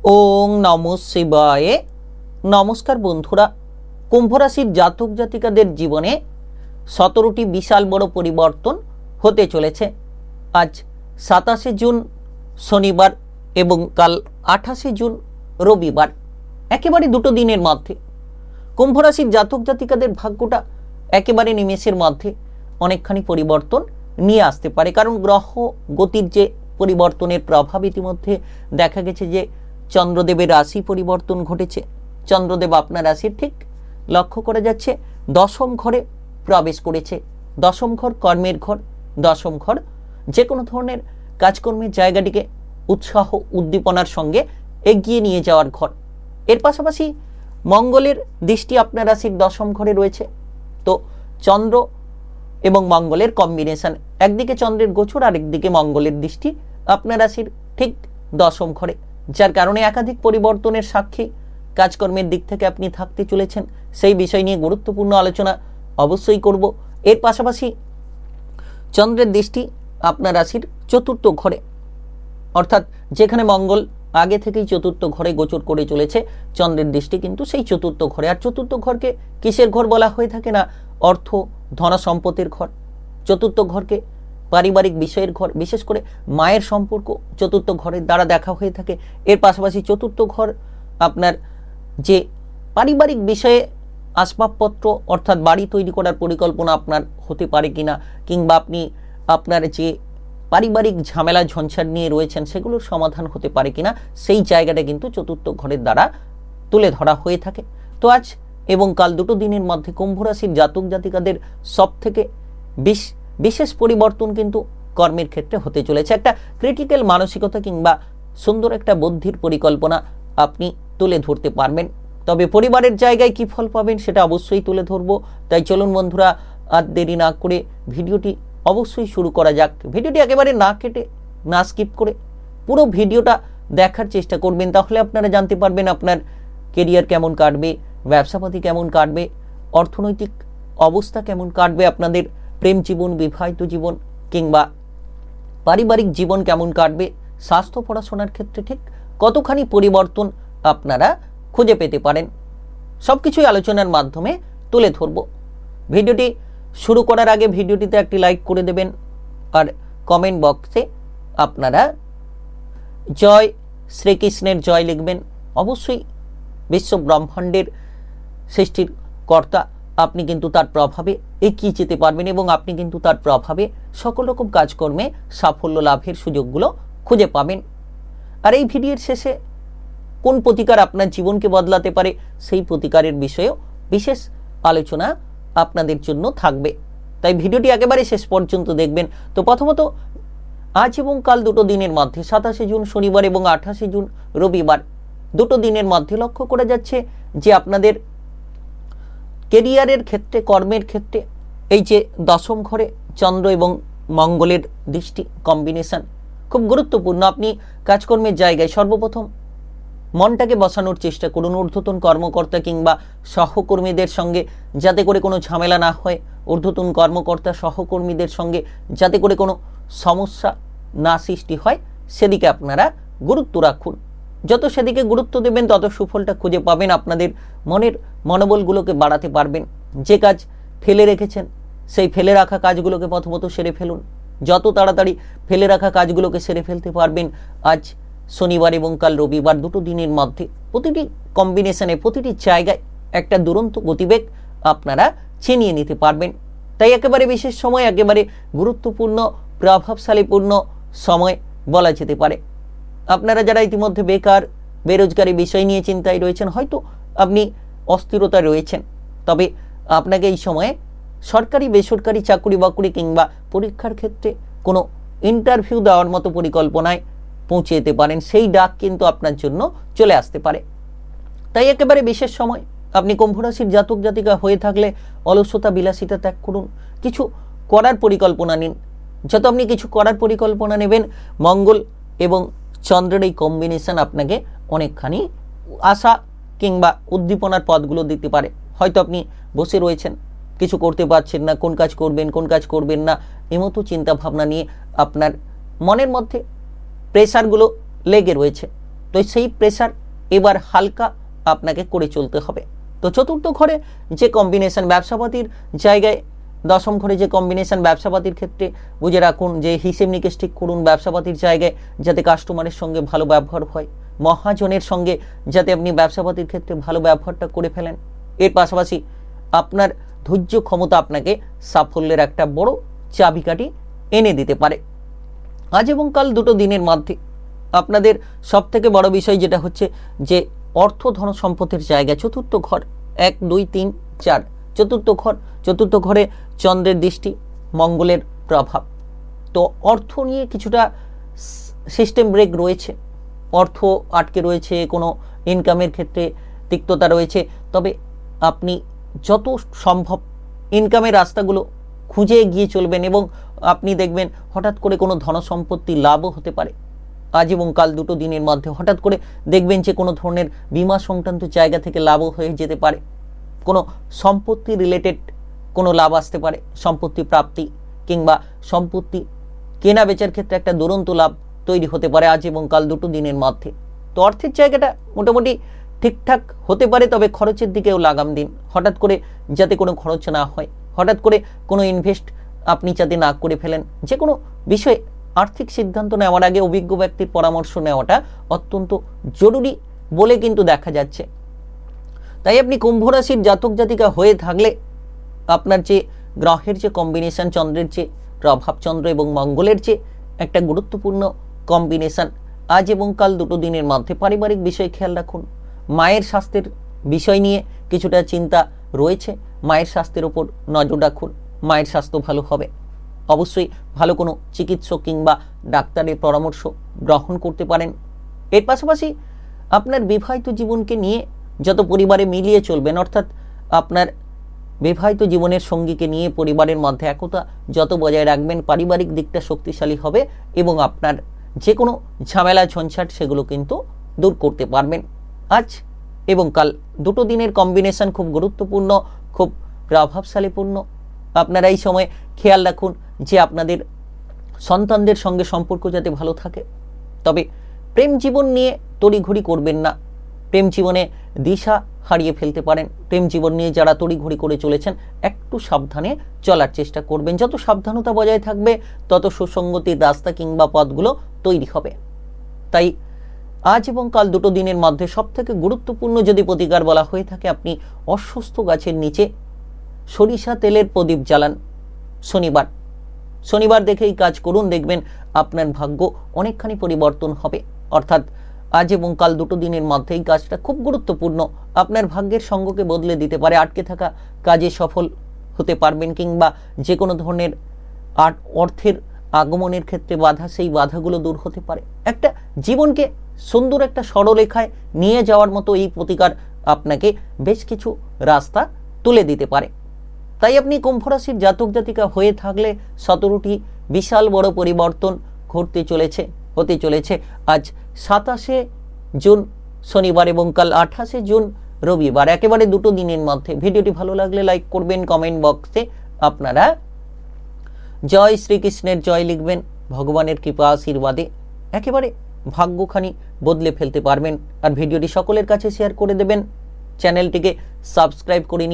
ওং নমঃ শিবায়। নমস্কার বন্ধুরা, কুম্ভ রাশির জাতক জাতিকাদের জীবনে 17টি বিশাল বড় পরিবর্তন হতে চলেছে। আজ 27শে জুন শনিবার এবং কাল 28শে জুন রবিবার, একেবারে দুটো দিনের মধ্যে কুম্ভ রাশির জাতক জাতিকাদের ভাগ্যটা একেবারে নিমেষের মধ্যে অনেকখানি পরিবর্তন নিয়ে আসতে পারে। কারণ গ্রহ গতির যে পরিবর্তনের প্রভাব ইতিমধ্যে দেখা গেছে যে চন্দ্রদেবের রাশি পরিবর্তন ঘটেছে। চন্দ্রদেব আপনার রাশির ঠিক লক্ষ্য করা যাচ্ছে দশম ঘরে প্রবেশ করেছে। দশম ঘর কর্মের ঘর, দশম ঘর যে কোনো ধরনের কাজকর্মের জায়গাটিকে উৎসাহ উদ্দীপনার সঙ্গে এগিয়ে নিয়ে যাওয়ার ঘর। এর পাশাপাশি মঙ্গলের দৃষ্টি আপনার রাশির দশম ঘরে রয়েছে। তো চন্দ্র এবং মঙ্গলের কম্বিনেশন, একদিকে চন্দ্রের গোচর আর একদিকে মঙ্গলের দৃষ্টি আপনার রাশির ঠিক দশম ঘরে, যার কারণে একাধিক পরিবর্তনের সাক্ষী কাজকর্মের দিক থেকে আপনি থাকতে চলেছেন। সেই বিষয় নিয়ে গুরুত্বপূর্ণ আলোচনা অবশ্যই করব। এর পাশাপাশি চন্দ্রের দৃষ্টি আপনার রাশির চতুর্থ ঘরে, অর্থাৎ যেখানে মঙ্গল আগে থেকেই চতুর্থ ঘরে গোচর করে চলেছে, চন্দ্রের দৃষ্টি কিন্তু সেই চতুর্থ ঘরে। আর চতুর্থ ঘরকে কিসের ঘর বলা হয়ে থাকে? না, অর্থ ধন সম্পত্তির ঘর। চতুর্থ ঘরকে পারিবারিক বিষয়ের ঘর, বিশেষ করে মায়ের সম্পর্ক চতুর্থ ঘরের দ্বারা দেখা হয়ে থাকে। এর পাশাপাশি চতুর্থ ঘর আপনার যে পারিবারিক বিষয়ে আসবাবপত্র, অর্থাৎ বাড়ি তৈরি করার পরিকল্পনা আপনার হতে পারে কিনা, কিংবা আপনি আপনার যে পারিবারিক ঝামেলা ঝঞ্ঝাট নিয়ে রয়েছেন সেগুলোর সমাধান হতে পারে কিনা, সেই জায়গাটা কিন্তু চতুর্থ ঘরের দ্বারা তুলে ধরা হয়ে থাকে। তো আজ এবং কাল দুটো দিনের মধ্যে কুম্ভ রাশির জাতক জাতিকাদের সব থেকে বিশেষ পরিবর্তন কিন্তু কর্মের ক্ষেত্রে হতে চলেছে। একটা ক্রিটিক্যাল মানসিকতা কিংবা সুন্দর একটা বুদ্ধির পরিকল্পনা আপনি তুলে ধরতে পারবেন। তবে পরিবারের জায়গায় কি ফল পাবেন সেটা অবশ্যই তুলে ধরবো। তাই চলুন বন্ধুরা, আর দেরি না করে ভিডিওটি অবশ্যই শুরু করা যাক। ভিডিওটি একেবারে না কেটে, না স্কিপ করে পুরো ভিডিওটা দেখার চেষ্টা করবেন, তাহলে আপনারা জানতে পারবেন আপনার কেরিয়ার কেমন কাটবে, ব্যবসাপাতি কেমন কাটবে, অর্থনৈতিক অবস্থা কেমন কাটবে, আপনাদের প্রেম জীবন, বিবাহিত জীবন কিংবা পারিবারিক জীবন কেমন কাটবে, স্বাস্থ্য পড়াশোনার ক্ষেত্রে ঠিক কতখানি পরিবর্তন আপনারা খুঁজে পেতে পারেন, সব কিছুই আলোচনার মাধ্যমে তুলে ধরব। ভিডিওটি শুরু করার আগে ভিডিওটিতে একটি লাইক করে দেবেন, আর কমেন্ট বক্সে আপনারা জয় শ্রীকৃষ্ণের জয় লিখবেন। অবশ্যই বিশ্ব ব্রহ্মাণ্ডের সৃষ্টির কর্তা, আপনি কিন্তু তার প্রভাবে এগিয়ে যেতে পারবেন এবং আপনি কিন্তু তার প্রভাবে সকল রকম কাজকর্মে সাফল্য লাভের সুযোগগুলো খুঁজে পাবেন। আর এই ভিডিওর শেষে কোন প্রতিকার আপনার জীবনকে বদলাতে পারে সেই প্রতিকারের বিষয়েও বিশেষ আলোচনা আপনাদের জন্য থাকবে। তাই ভিডিওটি একেবারে শেষ পর্যন্ত দেখবেন। তো প্রথমত আজ এবং কাল দুটো দিনের মধ্যে 27শে জুন শনিবার এবং 28শে জুন রবিবার, দুটো দিনের মধ্যে লক্ষ্য করা যাচ্ছে যে আপনাদের কেরিয়ারের ক্ষেত্রে, কর্মের ক্ষেত্রে এই যে দশম ঘরে চন্দ্র এবং মঙ্গলের দৃষ্টি কম্বিনেশন খুব গুরুত্বপূর্ণ। আপনি কাজকর্মের জায়গায় সর্বপ্রথম মনটাকে বসানোর চেষ্টা করুন ঊর্ধ্বতন কর্মকর্তা কিংবা সহকর্মীদের সঙ্গে, যাতে করে কোনো ঝামেলা না হয়। ঊর্ধ্বতন কর্মকর্তা সহকর্মীদের সঙ্গে যাতে করে কোনো সমস্যা না সৃষ্টি হয়, সেদিকে আপনারা গুরুত্ব রাখুন। যত সেদিকে গুরুত্ব দেবেন তত সুফলটা খুঁজে পাবেন। আপনাদের মনের মনোবলগুলোকে বাড়াতে পারবেন। যে কাজ ফেলে রেখেছেন সেই ফেলে রাখা কাজগুলোকে প্রথমত সেরে ফেলুন। যত তাড়াতাড়ি ফেলে রাখা কাজগুলোকে সেরে ফেলতে পারবেন আজ শনিবার এবং কাল রবিবার, দুটো দিনের মধ্যে প্রতিটি কম্বিনেশনে, প্রতিটি জায়গায় একটা দুরন্ত গতিবেগ আপনারা ছিনিয়ে নিতে পারবেন। তাই একেবারে বিশেষ সময়, একেবারে গুরুত্বপূর্ণ প্রভাবশালীপূর্ণ সময় বলা যেতে পারে। আপনারা যারা ইতিমধ্যে বেকার, বেরোজগারি বিষয় নিয়ে চিন্তায় রয়েছেন, হয়তো আপনি অস্থিরতা রয়েছেন, তবে আপনাকে এই সময়ে সরকারি বেসরকারি চাকরি বাকরি কিংবা পরীক্ষার ক্ষেত্রে কোনো ইন্টারভিউ দেওয়ার মতো পরিকল্পনায় পৌঁছে যেতে পারেন। সেই ডাক কিন্তু আপনার জন্য চলে আসতে পারে। তাই একেবারে বিশেষ সময়। আপনি কুম্ভ রাশির জাতক জাতিকা হয়ে থাকলে অলসতা বিলাসিতা ত্যাগ করুন, কিছু করার পরিকল্পনা নিন। যত আপনি কিছু করার পরিকল্পনা নেবেন, মঙ্গল এবং চন্দ্রের এই কম্বিনেশন আপনাকে অনেকখানি আশা কিংবা উদ্দীপনার পথগুলো দিতে পারে। হয়তো আপনি বসে রয়েছেন, কিছু করতে পারছেন না, কোন কাজ করবেন কোন কাজ করবেন না, এমতো চিন্তা ভাবনা নিয়ে আপনার মনের মধ্যে প্রেসারগুলো লেগে রয়েছে। তো সেই প্রেসার এবার হালকা আপনাকে করে চলতে হবে। তো চতুর্থ ঘরে যে কম্বিনেশন ব্যবসাপাতির জায়গায়, দশম ঘরে যে কম্বিনেশন ব্যবসাপাতির ক্ষেত্রে বুঝে রাখুন যে হিসেব নিকেশ ঠিক করুন ব্যবসাপাতির জায়গায়, যাতে কাস্টমারের সঙ্গে ভালো ব্যবহার হয়, মহাজনের সঙ্গে যাতে আপনি ব্যবসাপাতির ক্ষেত্রে ভালো ব্যবহারটা করে ফেলেন। এর পাশাপাশি আপনার ধৈর্য ক্ষমতা আপনাকে সাফল্যের একটা বড় চাবিকাঠি এনে দিতে পারে। আজ এবং কাল দুটো দিনের মধ্যে আপনাদের সব থেকে বড় বিষয় যেটা হচ্ছে যে অর্থ ধন সম্পদের জায়গা, চতুর্থ ঘর 1 2 3 4 চতুর্থ ঘরে চন্দ্রের দৃষ্টি, মঙ্গলের প্রভাব। তো অর্থ নিয়ে কিছুটা সিস্টেম ব্রেক রয়েছে, অর্থ আটকে রয়েছে, কোনো ইনকামের ক্ষেত্রে তিক্ততা রয়েছে। তবে আপনি যত সম্ভব ইনকামের রাস্তাগুলো খুঁজে এগিয়ে চলবেন এবং আপনি দেখবেন হঠাৎ করে কোনো ধনসম্পত্তি লাভও হতে পারে। আজ এবং কাল দুটো দিনের মধ্যে হঠাৎ করে দেখবেন যে কোনো ধরনের বীমা সংক্রান্ত জায়গা থেকে লাভও হয়ে যেতে পারে, কোনো সম্পত্তি রিলেটেড কোনো লাভ আসতে পারে, সম্পত্তি প্রাপ্তি কিংবা সম্পত্তি কেনা বেচার ক্ষেত্রে একটা দুরন্ত লাভ তৈরি হতে পারে আজ এবং কাল দুটো দিনের মধ্যে। তো অর্থের জায়গাটা মোটামুটি ঠিকঠাক হতে পারে, তবে খরচের দিকেও লাগাম দিন, হঠাৎ করে যাতে কোনো খরচ না হয়, হঠাৎ করে কোনো ইনভেস্ট আপনি যাতে না করে ফেলেন। যে কোনো বিষয়ে আর্থিক সিদ্ধান্ত নেওয়ার আগে অভিজ্ঞ ব্যক্তির পরামর্শ নেওয়াটা অত্যন্ত জরুরি বলে কিন্তু দেখা যাচ্ছে। তাই আপনি কুম্ভ রাশির জাতক জাতিকা হয়ে থাকলে আপনার যে গ্রহের যে কম্বিনেশন, চন্দ্রের যে প্রভাব, চন্দ্র এবং মঙ্গলের যে একটা গুরুত্বপূর্ণ কম্বিনেশন, আজ এবং কাল দুটো দিনের মধ্যে পারিবারিক বিষয় খেয়াল রাখুন। মায়ের স্বাস্থ্যের বিষয় নিয়ে কিছুটা চিন্তা রয়েছে, মায়ের স্বাস্থ্যের ওপর নজর রাখুন, মায়ের স্বাস্থ্য ভালো হবে। অবশ্যই ভালো কোনো চিকিৎসক কিংবা ডাক্তারের পরামর্শ গ্রহণ করতে পারেন। এর পাশাপাশি আপনার বিবাহিত জীবনকে নিয়ে যত পরিবারে মিলিয়ে চলবেন, অর্থাৎ আপনার বিবাহিত জীবনের সঙ্গীকে নিয়ে পরিবারের মধ্যে একতা যত বজায় রাখবেন, পারিবারিক দিকটা শক্তিশালী হবে এবং আপনার যে কোনো ঝামেলা ঝঞ্ঝাট সেগুলো কিন্তু দূর করতে পারবেন। আজ এবং কাল দুটো দিনের কম্বিনেশন খুব গুরুত্বপূর্ণ, খুব প্রভাবশালীপূর্ণ। আপনারা এই সময় খেয়াল রাখুন যে আপনাদের সন্তানদের সঙ্গে সম্পর্ক যাতে ভালো থাকে। তবে প্রেম জীবন নিয়ে তড়িঘড়ি করবেন না, প্রেম জীবনে দিশা হারিয়ে ফেলতে পারেন। প্রেম জীবন নিয়ে যারা তড়িঘড়ি করে চলেছেন একটু সাবধানে চলার চেষ্টা করবেন, যত সাবধানতা বজায় থাকবে তত সুসঙ্গতির রাস্তা কিংবা পথগুলো তৈরি হবে। তাই আজ এবং কাল দুটো দিনের মধ্যে সব থেকে গুরুত্বপূর্ণ যদি প্রতিকার বলা হয়ে থাকে, আপনি অশ্বত্থ গাছের নিচে সরিষা তেলের প্রদীপ জ্বালান শনিবার দেখেই কাজ করুন, দেখবেন আপনার ভাগ্য অনেকখানি পরিবর্তন হবে। অর্থাৎ আজ এবং কাল দুটো দিনের মধ্যে এই কাজটা খুব গুরুত্বপূর্ণ, আপনার ভাগ্যের সঙ্গকে বদলে দিতে পারে। আটকে থাকা কাজে সফল হতে পারবেন কিংবা যে কোনো ধরনের অর্থের আগমনের ক্ষেত্রে বাধা, সেই বাধাগুলো দূর হতে পারে। একটা জীবনকে সুন্দর একটা সরলরেখায় নিয়ে যাওয়ার মতো এই প্রতিকার আপনাকে বেশ কিছু রাস্তা তুলে দিতে পারে। তাই আপনি কুম্ভ রাশির জাতক জাতিকা হয়ে থাকলে 17টি বিশাল বড় পরিবর্তন হতে চলেছে আজ 27শে জুন শনিবার এবং কাল 28শে জুন রবিবার, একেবারে দুটো দিনের মধ্যে। ভিডিওটি ভালো লাগলে লাইক করবেন, কমেন্ট বক্সে আপনারা জয় শ্রীকৃষ্ণের জয় লিখবেন। ভগবানের কৃপা আশীর্বাদে একেবারে ভাগ্যখানি বদলে ফেলতে পারবেন। আর ভিডিওটি সকলের কাছে শেয়ার করে দেবেন, চ্যানেলটিকে সাবস্ক্রাইব করে